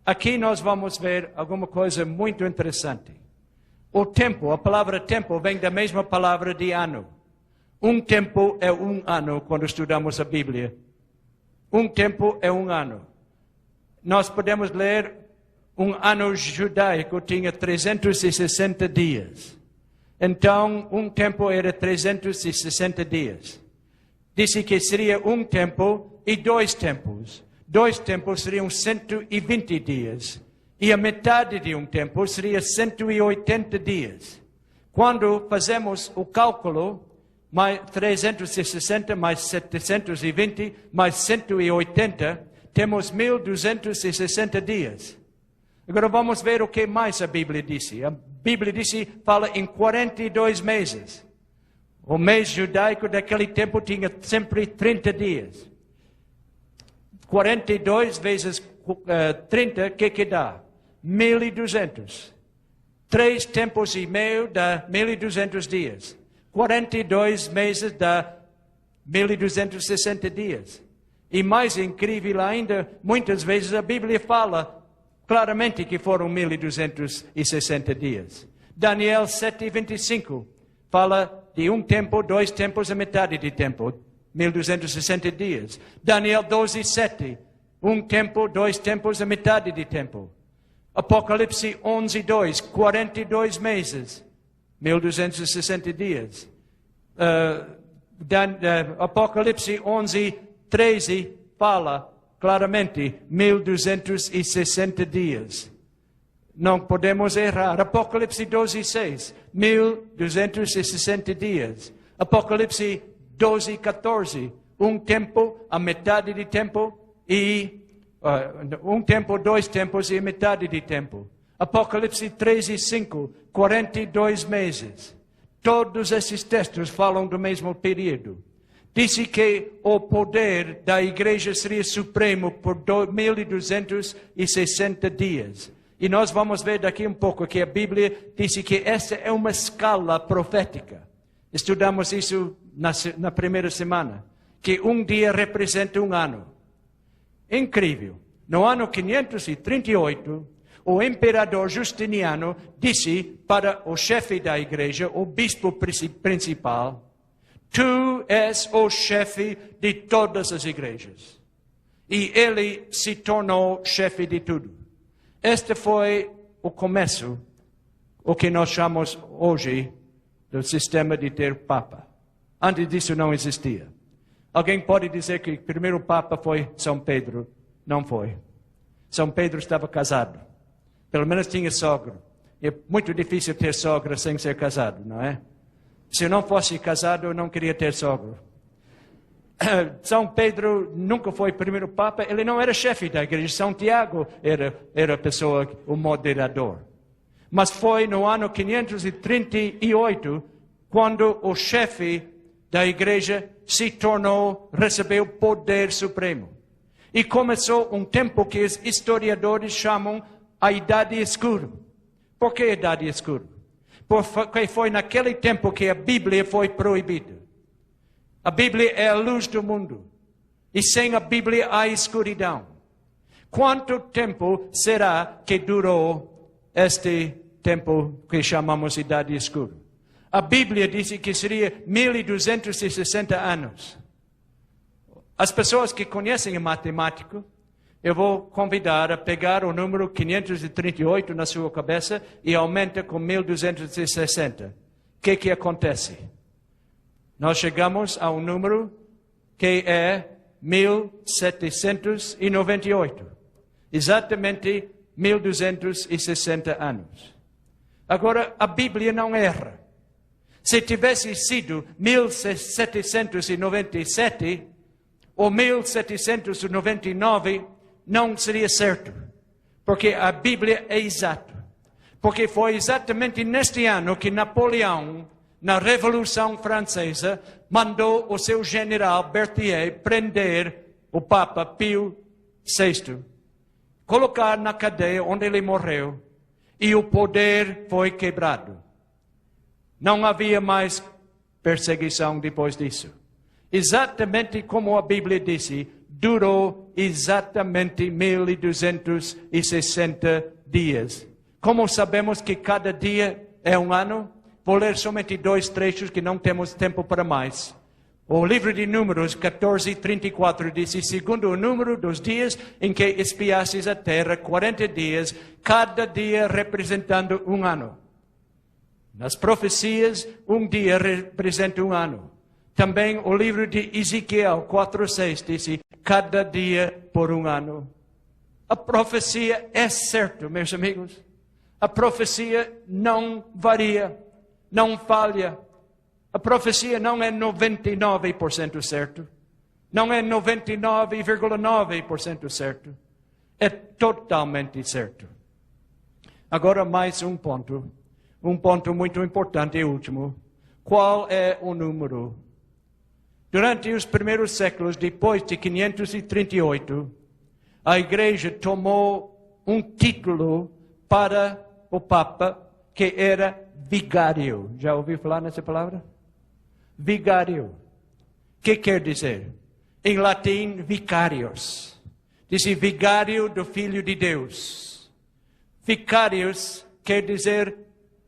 Aqui nós vamos ver alguma coisa muito interessante. O tempo, a palavra tempo vem da mesma palavra de ano. Um tempo é um ano quando estudamos a Bíblia. Um tempo é um ano. Nós podemos ler um ano judaico tinha 360 dias. Então, um tempo era 360 dias. Disse que seria um tempo e 2 tempos. 2 tempos seriam 120 dias. E a metade de um tempo seria 180 dias. Quando fazemos o cálculo, mais 360 mais 720 mais 180, temos 1260 dias. Agora vamos ver o que mais a Bíblia disse. A Bíblia fala em 42 meses. O mês judaico daquele tempo tinha sempre 30 dias. 42 vezes 30, que dá? 1.200. 3 tempos e meio dá 1.200 dias. 42 meses dá 1.260 dias. E mais incrível ainda, muitas vezes a Bíblia fala claramente que foram 1.260 dias. Daniel 7:25 fala de um tempo, 2 tempos e metade de tempo. 1.260 dias. Daniel 12:7. Um tempo, 2 tempos e metade de tempo. Apocalipse 11:2. 42 meses. 1.260 dias. Apocalipse 11:13 fala claramente 1.260 dias. Não podemos errar. Apocalipse 12:6. 1.260 dias. Apocalipse 12:14. Um tempo, a metade de tempo e um tempo, 2 tempos e metade de tempo. Apocalipse 13:5. 42 meses. Todos esses textos falam do mesmo período. Disse que o poder da igreja seria supremo por 1.260 dias. E nós vamos ver daqui um pouco que a Bíblia disse que essa é uma escala profética. Estudamos isso na primeira semana. Que um dia representa um ano. Incrível. No ano 538, o imperador Justiniano disse para o chefe da igreja, o bispo principal: Tu és o chefe de todas as igrejas. E ele se tornou chefe de tudo. Este foi o começo, o que nós chamamos hoje do sistema de ter Papa. Antes disso não existia. Alguém pode dizer que o primeiro Papa foi São Pedro? Não foi. São Pedro estava casado. Pelo menos tinha sogro. É muito difícil ter sogra sem ser casado, não é? Se eu não fosse casado, eu não queria ter sogro. São Pedro nunca foi primeiro Papa, ele não era chefe da igreja. São Tiago era a pessoa, o moderador. Mas foi no ano 538, quando o chefe da igreja recebeu poder supremo. E começou um tempo que os historiadores chamam a Idade Escura. Por que a Idade Escura? Porque foi naquele tempo que a Bíblia foi proibida. A Bíblia é a luz do mundo. E sem a Bíblia há escuridão. Quanto tempo será que durou este tempo que chamamos Idade Escura? A Bíblia diz que seria 1.260 anos. As pessoas que conhecem a matemática, eu vou convidar a pegar o número 538 na sua cabeça e aumenta com 1.260. O que acontece? Nós chegamos a um número que é 1.798. Exatamente 1.260 anos. Agora, a Bíblia não erra. Se tivesse sido 1797 ou 1799, não seria certo. Porque a Bíblia é exata. Porque foi exatamente neste ano que Napoleão, na Revolução Francesa, mandou o seu general Berthier prender o Papa Pio VI, colocar na cadeia onde ele morreu, e o poder foi quebrado. Não havia mais perseguição depois disso. Exatamente como a Bíblia disse, durou exatamente 1.260 dias. Como sabemos que cada dia é um ano? Vou ler somente 2 trechos que não temos tempo para mais. O livro de Números 14:34 diz: segundo o número dos dias em que espiasses a terra, 40 dias, cada dia representando um ano. Nas profecias, um dia representa um ano. Também o livro de Ezequiel 4:6 diz: cada dia por um ano. A profecia é certa, meus amigos. A profecia não varia, não falha. A profecia não é 99% certo. Não é 99,9% certo. É totalmente certo. Agora mais um ponto muito importante e último. Qual é o número? Durante os primeiros séculos, depois de 538, a igreja tomou um título para o Papa que era vigário. Já ouviu falar nessa palavra? Vigário. O que quer dizer? Em latim, vicarius. Diz vigário do Filho de Deus. Vicarius quer dizer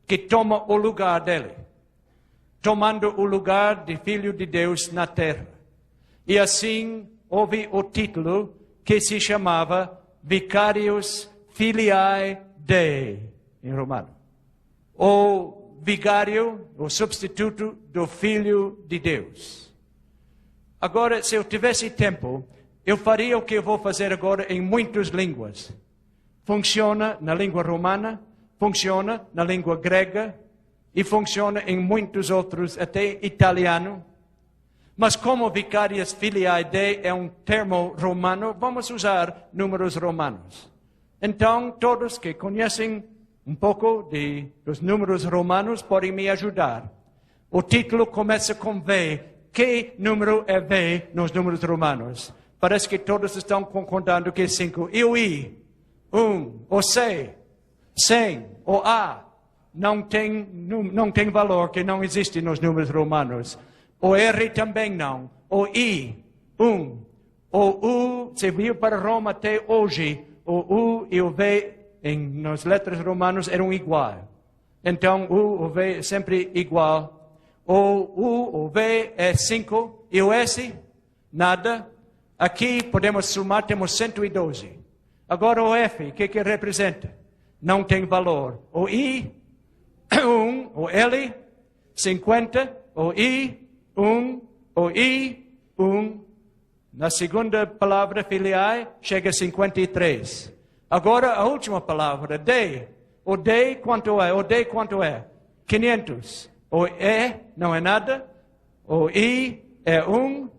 que toma o lugar dele. Tomando o lugar de Filho de Deus na terra. E assim houve o título que se chamava Vicarius Filiae Dei, em romano. O vigário, o substituto do Filho de Deus. Agora, se eu tivesse tempo, eu faria o que eu vou fazer agora em muitas línguas. Funciona na língua romana, funciona na língua grega e funciona em muitos outros, até italiano. Mas como Vicarius Filiae Dei é um termo romano, vamos usar números romanos. Então, todos que conhecem um pouco dos números romanos podem me ajudar. O título começa com V. Que número é V nos números romanos? Parece que todos estão concordando que é 5. E o I? 1. O C? 100. O A? Não tem valor, que não existe nos números romanos. O R também não. O I? 1. O U, se viu para Roma até hoje, o U e o V nas letras romanas eram iguais. Então, U, o V é sempre igual. O U, o V é 5. E o S? Nada. Aqui podemos somar, temos 112. Agora o F, o que representa? Não tem valor. O I? 1. O L? 50. O I? 1. O I? 1. Na segunda palavra, filiae, chega a 53. Agora a última palavra, D. O D quanto é? O D quanto é? 500. O E não é nada. O I é 1.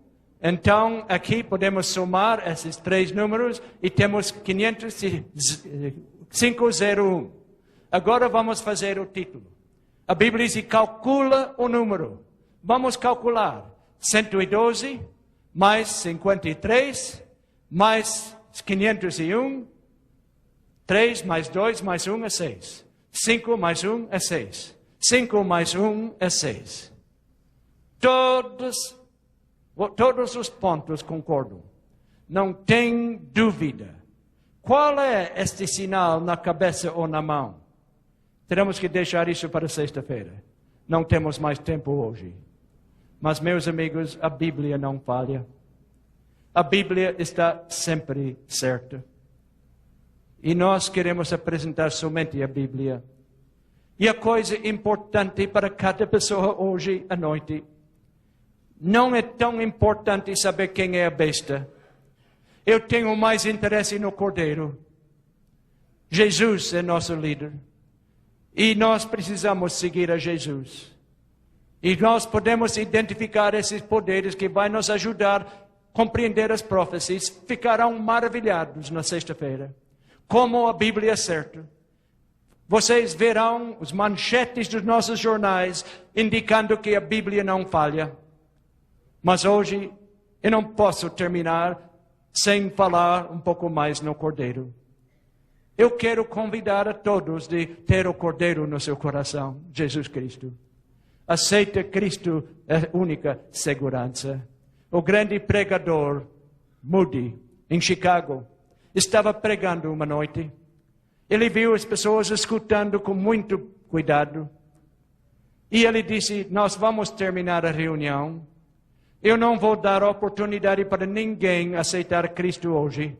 Então aqui podemos somar esses três números e temos 501. Agora vamos fazer o título. A Bíblia diz: calcula o número. Vamos calcular. 112 mais 53 mais 501. 3 mais 2 mais 1 é 6. 5 mais 1 é 6. 5 mais 1 é 6. Todos os pontos concordam. Não tem dúvida. Qual é este sinal na cabeça ou na mão? Teremos que deixar isso para sexta-feira. Não temos mais tempo hoje. Mas, meus amigos, a Bíblia não falha. A Bíblia está sempre certa. E nós queremos apresentar somente a Bíblia. E a coisa importante para cada pessoa hoje à noite, não é tão importante saber quem é a besta. Eu tenho mais interesse no Cordeiro. Jesus é nosso líder. E nós precisamos seguir a Jesus. E nós podemos identificar esses poderes que vai nos ajudar a compreender as profecias. Ficarão maravilhados na sexta-feira. Como a Bíblia é certa. Vocês verão os manchetes dos nossos jornais indicando que a Bíblia não falha. Mas hoje eu não posso terminar sem falar um pouco mais no Cordeiro. Eu quero convidar a todos de ter o Cordeiro no seu coração, Jesus Cristo. Aceita Cristo, a única segurança. O grande pregador Moody, em Chicago, estava pregando uma noite. Ele viu as pessoas escutando com muito cuidado. E ele disse: nós vamos terminar a reunião. Eu não vou dar oportunidade para ninguém aceitar Cristo hoje.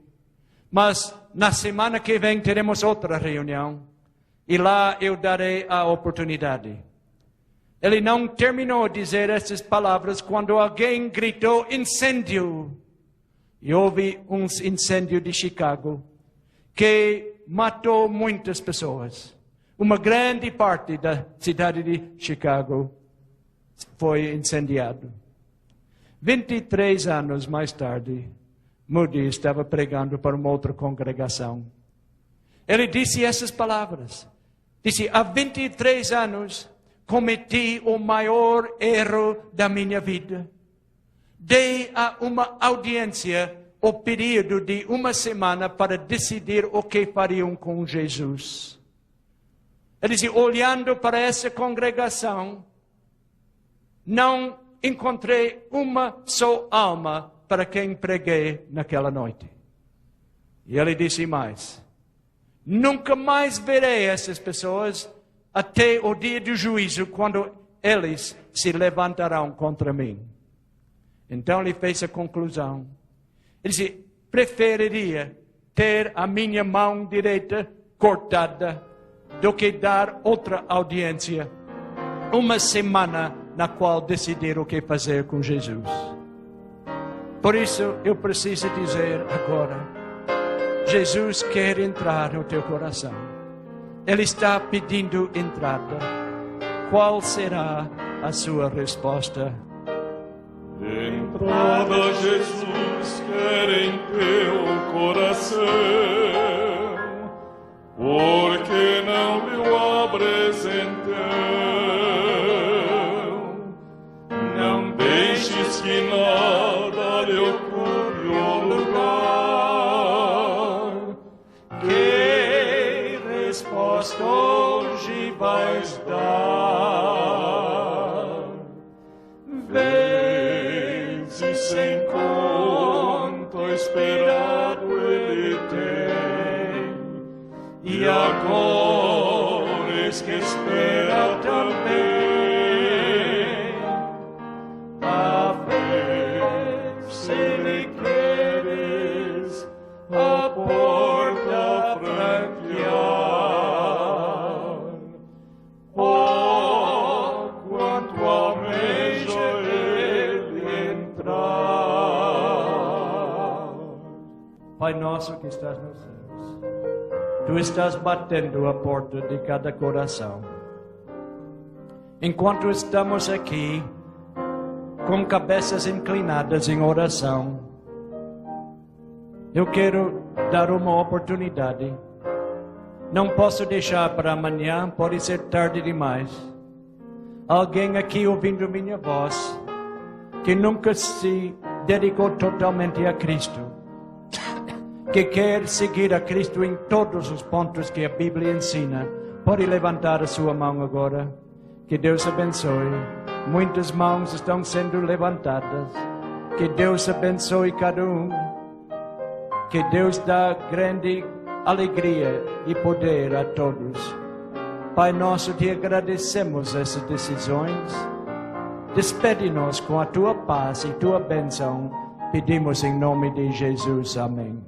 Mas na semana que vem teremos outra reunião. E lá eu darei a oportunidade. Ele não terminou de dizer essas palavras quando alguém gritou: incêndio! E houve um incêndio de Chicago. que matou muitas pessoas. Uma grande parte da cidade de Chicago foi incendiado. 23 anos mais tarde, Moody estava pregando para uma outra congregação. Ele disse essas palavras. Disse, há 23 anos cometi o maior erro da minha vida. Dei a uma audiência o período de uma semana para decidir o que fariam com Jesus. Ele disse, olhando para essa congregação, não encontrei uma só alma para quem preguei naquela noite. E ele disse mais, nunca mais verei essas pessoas até o dia do juízo, quando eles se levantarão contra mim. Então ele fez a conclusão. Ele disse, preferiria ter a minha mão direita cortada do que dar outra audiência, uma semana na qual decidir o que fazer com Jesus. Por isso, eu preciso dizer agora, Jesus quer entrar no teu coração. Ele está pedindo entrada. Qual será a sua resposta? Entrada, Jesus quer em teu coração, porque não lhe abres então. Não deixes que nada lhe ocupe o lugar. Que resposta hoje vais dar? Vezes sem conto esperado ele tem, e agora és que espera também. A ver se lhe queres a porta franquear. Oh, quanto almeja ele entrar. Pai nosso que estás nos céus, Tu estás batendo a porta de cada coração. Enquanto estamos aqui, com cabeças inclinadas em oração, eu quero dar uma oportunidade. Não posso deixar para amanhã, pode ser tarde demais. Alguém aqui ouvindo minha voz, que nunca se dedicou totalmente a Cristo, que quer seguir a Cristo em todos os pontos que a Bíblia ensina, pode levantar a sua mão agora. Que Deus abençoe. Muitas mãos estão sendo levantadas. Que Deus abençoe cada um. Que Deus dá grande alegria e poder a todos. Pai nosso, te agradecemos essas decisões. Despede-nos com a tua paz e tua bênção. Pedimos em nome de Jesus. Amém.